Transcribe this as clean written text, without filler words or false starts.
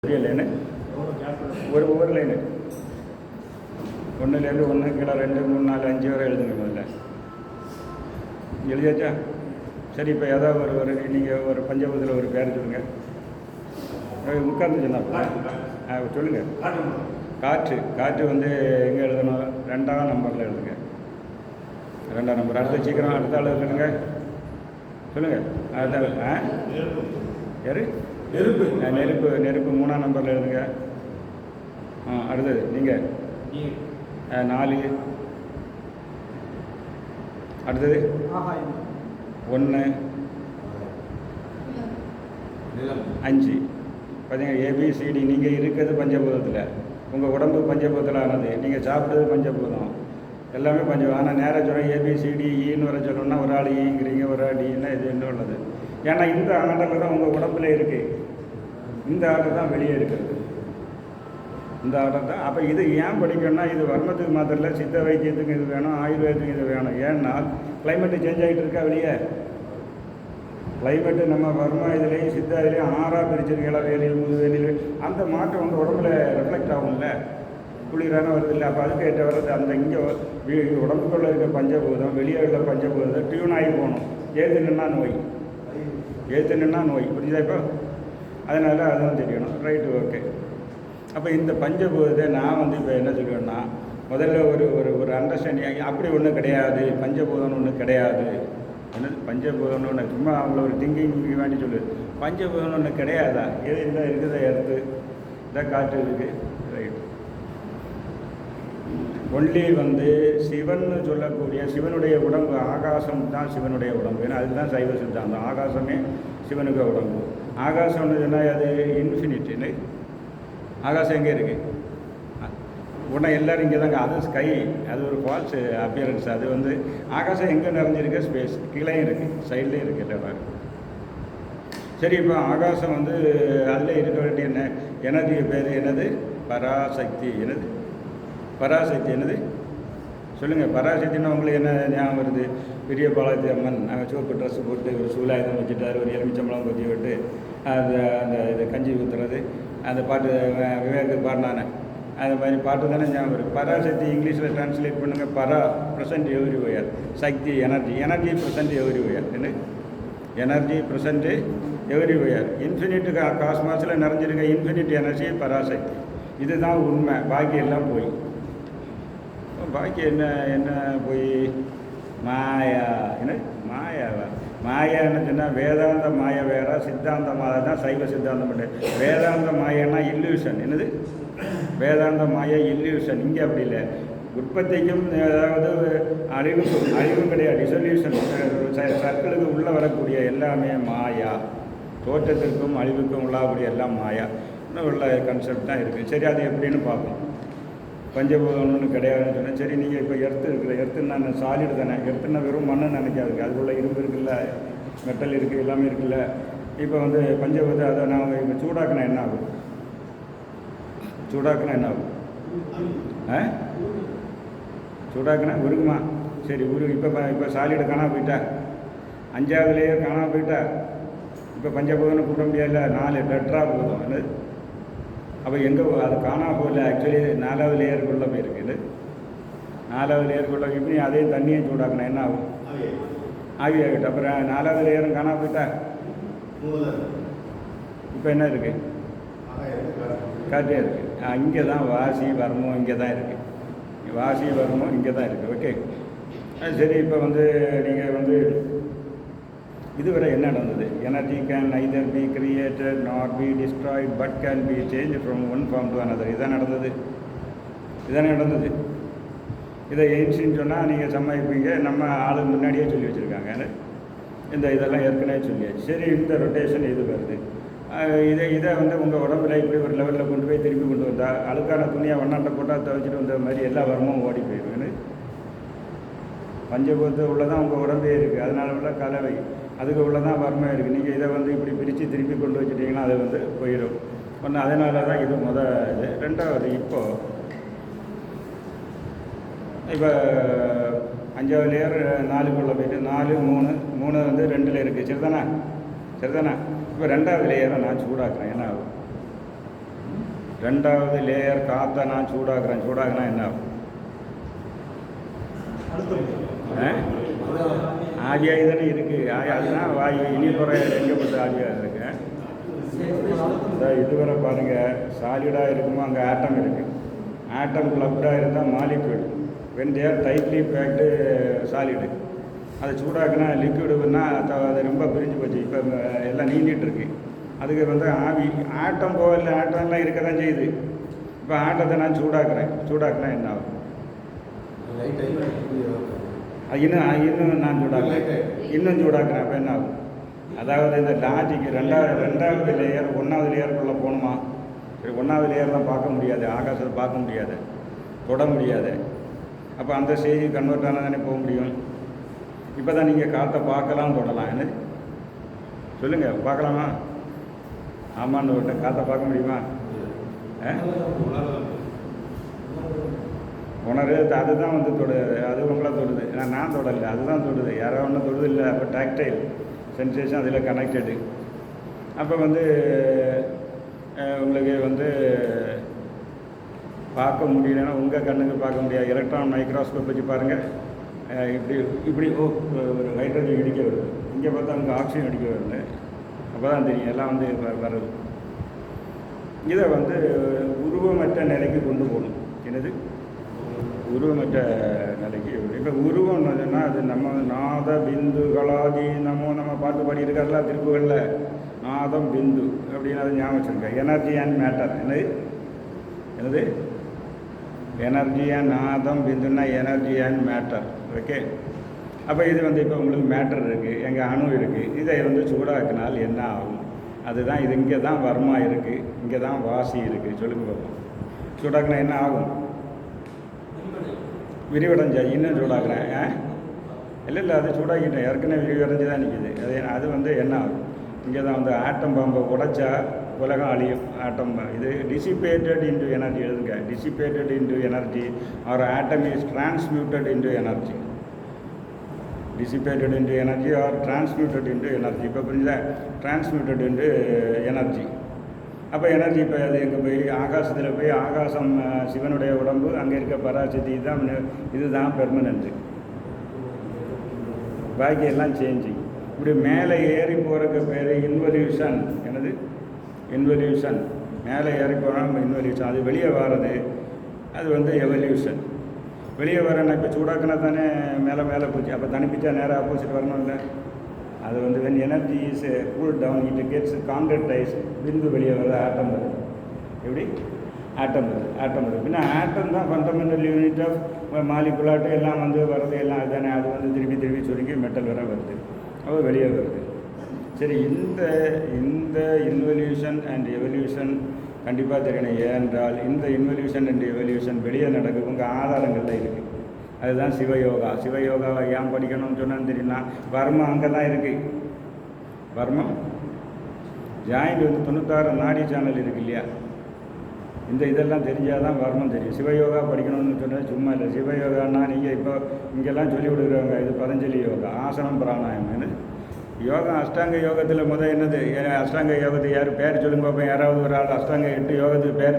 பெரிய லைனு ஒவ்வொரு லைனு ஒன்றுலேருந்து ஒன்று கீழே 2 3 4 5 வரை எழுதுங்க. முதல்ல எழுதியாச்சா? சரி, இப்போ ஏதாவது ஒரு நீங்கள் ஒரு பஞ்சபூதத்தில் ஒரு பேர் சொல்லுங்கள். உட்கார்ந்து சொன்னா சொல்லுங்கள். காற்று வந்து எங்கே எழுதணும்? 2ஆம் நம்பரில் எழுதுங்க. 2ஆம் நம்பர். அடுத்த சீக்கிரம் அடுத்த ஆள் சொல்லுங்கள். அடுத்த யார்? நெருப்பு 3ஆம் நம்பரில் எழுதுங்க. அடுத்தது நீங்கள் 4. அடுத்தது 1 5. பார்த்தீங்கன்னா ஏபிசிடி. நீங்கள் இருக்கிறது பஞ்சபூதத்தில், உங்கள் உடம்பு பஞ்சபூதத்தில் ஆனது, நீங்கள் சாப்பிட்றது பஞ்சபூதம், எல்லாமே பஞ்சபூதம். ஆனால் நேராக சொல்கிறேன் ஏபிசிடி ஈன்னு வர சொல்லணும்னா ஒரு ஆள் ஈங்கிறீங்க, ஒரு ஆள் ஈன்னா இது என்ன உள்ளது. ஏன்னா இந்த ஆடலில் தான் உங்கள் உடம்புல இருக்குது, இந்த ஆடல் தான் வெளியே இருக்கிறது, இந்த ஆடல் தான். அப்போ இது ஏன் படிக்கணும்னா, இது வர்மத்துக்கு மாத்திரம் இல்லை, சித்த வைத்தியத்துக்கு இது வேணும், ஆயுர்வேதத்துக்கு இது வேணும். ஏன்னா கிளைமேட்டு சேஞ்ச் ஆகிட்டு இருக்கா வெளியே. கிளைமேட்டு நம்ம வர்மா இதுலேயும் சித்தா இதுலேயும் 6ஆக பிரிச்சிருக்கா, வேலையில் முதுவேலியில். அந்த மாற்றம் வந்து உடம்புல ரெஃப்ளெக்ட் ஆகும்ல, குளிரான வருது இல்லை. அப்போ அதுக்கு ஏற்ற வர்றது அந்த இங்கே உடம்புக்குள்ளே இருக்க பஞ்சபூதம் வெளியே உள்ள பஞ்சபூதத்தை டியூன் ஆகி போகணும். ஏற்றுனா நோய் புரியுதா? இப்போ அதனால் அதுவும் தெரியணும். Right, okay. அப்போ இந்த பஞ்சபூதத்தை நான் வந்து இப்போ என்ன சொல்லுவேன்னா, முதல்ல ஒரு அண்டர்ஸ்டாண்டிங். அப்படி ஒன்றும் கிடையாது, பஞ்சபூதம்னு ஒன்று கிடையாது. என்னது பஞ்சபூதம்னு ஒன்று? சும்மா அவங்கள ஒரு திங்கிங் வேண்டி சொல்லு. பஞ்சபூதம்னு ஒன்று கிடையாதா? எது இந்த இருக்குதா? எடுத்து இதான் காற்று இருக்குது. ரைட். ஒன்லி வந்து சிவன் சொல்லக்கூடிய சிவனுடைய உடம்பு ஆகாசம் தான் சிவனுடைய உடம்பு. ஏன்னா அதுதான் சைவ சித்தாந்தம். ஆகாசமே சிவனுக்கு உடம்பு. ஆகாசம்னு சொன்னால் அது இன்ஃபினிட்டின்னு. ஆகாசம் எங்கே இருக்குது? உடனே எல்லோரும் இங்கே தாங்க. அது ஸ்கை, அது ஒரு ஃபால்ஸ் அப்பியரன்ஸ். அது வந்து ஆகாசம் எங்கே நிறைஞ்சிருக்கு? ஸ்பேஸ் கீழேயும் இருக்குது, சைட்லேயும் இருக்குது, எல்லாம். சரி, இப்போ ஆகாசம் வந்து அதில் இருக்க வேண்டிய எனர்ஜி பேர் என்னது? பராசக்தி. என்னது சொல்லுங்கள். பராசக்தின்னா உங்களுக்கு என்ன ஞாபகம் வருது? பெரிய பாலாஜி அம்மன் சிவப்பு ட்ரெஸ்ஸு போட்டு ஒரு சூலாயுதம் வச்சுட்டார், ஒரு எலுமிச்சம்பளம் கொத்தி விட்டு அந்த இது கஞ்சி ஊற்றுறது, அந்த பாட்டு விவேக்கு பாடினானே, அந்த மாதிரி பாட்டு தானே ஞாபகம் இருக்குது. பராசக்தி இங்கிலீஷில் ட்ரான்ஸ்லேட் பண்ணுங்கள். பரா present everywhere, Shakti energy present everywhere. என்ன எனர்ஜி ப்ரெசன்ட் எவ்ரிவேர். இன்ஃபினிட் காஸ்மாஸில் நிறைஞ்சிருக்க இன்ஃபினிட் எனர்ஜி பராசக்தி. இதுதான் உண்மை. பாக்கி எல்லாம் போய் பாக்கி என்ன போய் மாயா. என்ன மாயாவா? மாயான்னு சொன்னால் வேதாந்த மாயா வேற, சித்தாந்த மாயா தான் சைவ சித்தாந்தம் பண்ணு. வேதாந்த மாயன்னா இல்லூஷன். என்னது வேதாந்த மாயா? இல்லூஷன். இங்கே அப்படி இல்லை. உற்பத்திக்கும் அதாவது அழிவும் கிடையாது. டிசல்யூஷன், சர்க்கிளுக்கு உள்ளே வரக்கூடிய எல்லாமே மாயா. தோற்றத்திற்கும் அழிவுக்கும் உள்ளாகக்கூடிய எல்லாம் மாயா உள்ள கான்செப்ட் தான் இருக்குது. சரி, அது எப்படின்னு பார்ப்போம். பஞ்சபூதம் ஒன்று கிடையாதுன்னு சொன்னேன். சரி, நீங்கள் இப்போ எர்த்துன்னா சாலிடு தானே. எர்த்துன்னா வெறும் மண்ணு நினைக்காதுங்க. அதுக்குள்ள இரும்பு இருக்குல்ல, மெட்டல் இருக்குது, எல்லாமே இருக்குல்ல. இப்போ வந்து பஞ்சபூதம் அதை நான் இப்போ சூடாக்கினா என்ன ஆகும்? சூடாக்கினா உருகுமா? சரி, இப்போ சாலிடு காணாமல் போயிட்டா, 5வது லேயர் காணாமல் போயிட்டா, இப்போ பஞ்சபூதம்னு கூப்பிட முடியாதுல்ல. 4 டெட்ரா பூதம். என்னது? அப்போ எங்கே அது காணாமல் போகல. ஆக்சுவலி 4வது லேயருக்குள்ளே போயிருக்குது. 4வது லேயருக்குள்ளே இப்படி அதையும் தண்ணியும் சூடாக்கணும். என்ன ஆகும்? ஆவியாகிட்டு. அப்புறம் 4வது லேயரும் காணாமல் போயிட்டா இப்போ என்ன இருக்குது? காற்றே இருக்குது. இங்கே தான் வாசி வர்மம் இங்கே தான் இருக்குது. வாசி வர்மம் இங்கே தான் இருக்குது. ஓகே, சரி. இப்போ வந்து நீங்கள் வந்து இதுவரை என்ன நடந்தது? Energy can neither be created not be destroyed but can be change from one form to another. இதானே நடந்தது. இதை ஏன்சின்னு சொன்னால் நீங்கள் சம்மாளிப்பீங்க. நம்ம ஆளு முன்னாடியே சொல்லி வச்சுருக்காங்க. இதெல்லாம் ஏற்கனவே சொல்லியாச்சு. சரி, இந்த ரொட்டேஷன் இது வருது. இதை வந்து உங்கள் உடம்புல இப்படி ஒரு லெவலில் கொண்டு போய் திருப்பி கொண்டு வந்தால் அழுக்கான துணியாக வண்ணாட்டை போட்டால் துவைச்சிட்டு வந்த மாதிரி எல்லா வரமும் ஓடி போயிடுவேன்னு. பஞ்சபூதத்து உள்ளதான் உங்கள் உடம்பே இருக்குது. அதனால உள்ள கலவை அதுக்கு உள்ளதான் வறுமை இருக்குது. நீங்கள் இதை வந்து இப்படி பிரித்து திருப்பி கொண்டு வச்சுட்டிங்கன்னா அது வந்து போயிடும் ஒன்று. அதனால தான் இது இது. 2வது, இப்போ 5வது லேயர் 4க்குள்ளே போயிட்டு 4 3 வந்து 2ல் இருக்குது. சரிதானா? இப்போ 2வது லேயரை நான் சூடாக்குறேன். என்ன ஆகும்? ரெண்டாவது லேயர் காற்றை நான் சூடாக்குறேன். சூடாக்குனா என்ன ஆகும்? ஆவியாகி தானே இருக்குது. அதுதான் வாயு. இனி குறை எங்கப்பட்ட ஆவியாக இருக்கு. இதுவரை பாருங்கள், சாலிடாக இருக்குமோ அங்கே ஆட்டம் இருக்குது. ஆட்டம் கிளப்டாக இருந்தால் molecule. When there tightly packed solid. அதை சூடாக்குனா லிக்விடுன்னா அது ரொம்ப பிரிஞ்சு போச்சு. இப்போ எல்லாம் நீந்திட்டுருக்கு. அதுக்கு வந்து ஆவி. ஆட்டம் போகல, ஆட்டம்லாம் இருக்க தான் செய்யுது. இப்போ ஆட்டத்தை நான் சூடாக்குறேன். சூடாக்குனா என்ன ஆகும்? இன்னும் நான் சூடாக்குறேன். இன்னும் சூடாக்குறேன். அப்போ என்ன ஆகும்? அதாவது இந்த லாஜிக்கு ரெண்டாவது லேயர் 1வது லேயருக்குள்ளே போகணுமா? சரி, 1வது லேயர்லாம் பார்க்க முடியாது. ஆகாசத்தை பார்க்க முடியாது, தொட முடியாது. அப்போ அந்த ஸ்டேஜ் கன்வெர்ட் ஆனால் தானே போக முடியும். இப்போ தான் நீங்கள் காற்றை பார்க்கலாம், தொடலாம். என்ன சொல்லுங்கள், பார்க்கலாமா? ஆமான்னு விட்டேன். காற்றை பார்க்க முடியுமா? உணர்வு அதுதான் வந்து தொடுது. அது உங்களை தொடுது. நான் தொடலை, அதுதான் தொடுது. யாரோ ஒன்றும் தொடுது இல்லை. அப்போ டாக்டைல் சென்சேஷன் அதில் கனெக்டடு. அப்போ வந்து உங்களுக்கு வந்து பார்க்க முடியலன்னா உங்கள் கண்ணுக்கு பார்க்க முடியாது. எலக்ட்ரான் மைக்ரோஸ்கோப் வச்சு பாருங்கள். இப்படி ஒரு ஹைட்ரஜன் வெடிக்க வருது. இங்கே பார்த்தா அங்கே ஆக்சிஜன் வெடிக்க வருது. அப்போ தான் தெரியும் எல்லாம் வந்து வருது. இதை வந்து உருவமற்ற நிலைக்கு கொண்டு போகணும். என்னது? உருவமற்ற நிலைக்கு. இப்போ உருவம் சொன்னால் அது நம்ம நாத பிந்துகளாகி நம்ம பாட்டு பாடியிருக்காருல திருப்புகளில். நாதம் பிந்து அப்படின்னு அதை ஞாபகம் வச்சுருக்கேன். Energy and matter. என்னது? எனர்ஜி அண்ட் நாதம் பிந்துன்னா எனர்ஜி அண்ட் மேட்டர். ஓகே. அப்போ இது வந்து இப்போ உங்களுக்கு மேட்டர் இருக்குது, எங்கள் அணு இருக்குது. இதை வந்து சூடாக்கினால் என்ன ஆகும்? அதுதான் இது. இங்கே தான் வர்மா இருக்குது, இங்கே தான் வாசி இருக்குது. சொல்லுங்க பார்ப்போம். சூடாக்கினா என்ன ஆகும்? விரிவடைஞ்சா. இன்னும் சூடாக்குறேன். இல்லை அது சூடாக்கிட்டேன். ஏற்கனவே விரிவடைஞ்சு தான் நிற்கிது. அது வந்து என்ன ஆகும்? இங்கே தான் வந்து ஆட்டம் பாம்பை உடைச்சா உலகம் அழியும். ஆட்டம் இது டிசிபேட்டட் இன்டு எனர்ஜி. எழுதுங்க, dissipated into energy or atom is transmuted into energy. Dissipated into energy or transmuted into energy. இப்போ புரிஞ்சா? Transmuted into energy. அப்போ எனர்ஜி இப்போ அது எங்கே போய் ஆகாசத்தில் போய் ஆகாசம் சிவனுடைய உடம்பு, அங்கே இருக்க பராசக்தி தான். இதுதான் பெர்மனண்ட்டு. பாக்கி எல்லாம் சேஞ்சிங். இப்படி மேலே ஏறி போகிறக்கு பேர் இன்வல்யூஷன். என்னது? இன்வல்யூஷன். மேலே ஏறி போனால் இன்வல்யூஷன். அது வெளியே வர்றது அது வந்து எவல்யூஷன். வெளியே வரேன்னா இப்போ சூடாக்கினா தானே மேலே போச்சு. அப்போ தனிப்பிச்சா நேராக ஆப்போசிட் வரணும் இல்லை? அது வந்து when energy is cool down it gets concretise. பிந்து வெளியே வருது, ஆட்டம் வருது. எப்படி? ஆட்டம் வருது. பின்ன ஆட்டம் தான் ஃபண்டமெண்டல் யூனிட் ஆஃப் மாலிகுலாட்டு எல்லாம் வந்து வர்றது எல்லாம் அதுதானே. அது வந்து திருப்பி சுருங்கி மெட்டல் வர வருது. அப்போ வெளியே வருது. சரி, இந்த இன்வல்யூஷன் அண்ட் எவல்யூஷன் கண்டிப்பாக தெரியணும். ஏனென்றால் இந்த இன்வல்யூஷன் அண்ட் எவல்யூஷன் வெளியே நடக்கும். உங்கள் ஆதாரங்களில் இருக்குது. அதுதான் சிவயோகா. சிவயோகாவை ஏன் படிக்கணும்னு சொன்னான்னு தெரியும்னா, வர்மம் அங்கே தான் இருக்குது. வர்மம் ஜாயிண்ட் வந்து 96 நாடி சேனல் இருக்குது இல்லையா? இதெல்லாம் தெரிஞ்சால் தான் வர்மம் தெரியும். சிவயோகா படிக்கணும்னு சொன்னால் சும்மா இல்லை. சிவயோகான்னா நீங்கள் இப்போ இங்கெல்லாம் சொல்லி கொடுக்குறவங்க. இது பதஞ்சலி யோகா, ஆசனம் பிராணாயம்னு யோகா. அஷ்டாங்க யோகத்தில் என்னது? அஷ்டாங்க யோகத்துக்கு யார் பேர் சொல்லுங்க பார்ப்போம். யாராவது ஒரு ஆள் அஷ்டாங்க 8 யோகத்துக்கு பேர்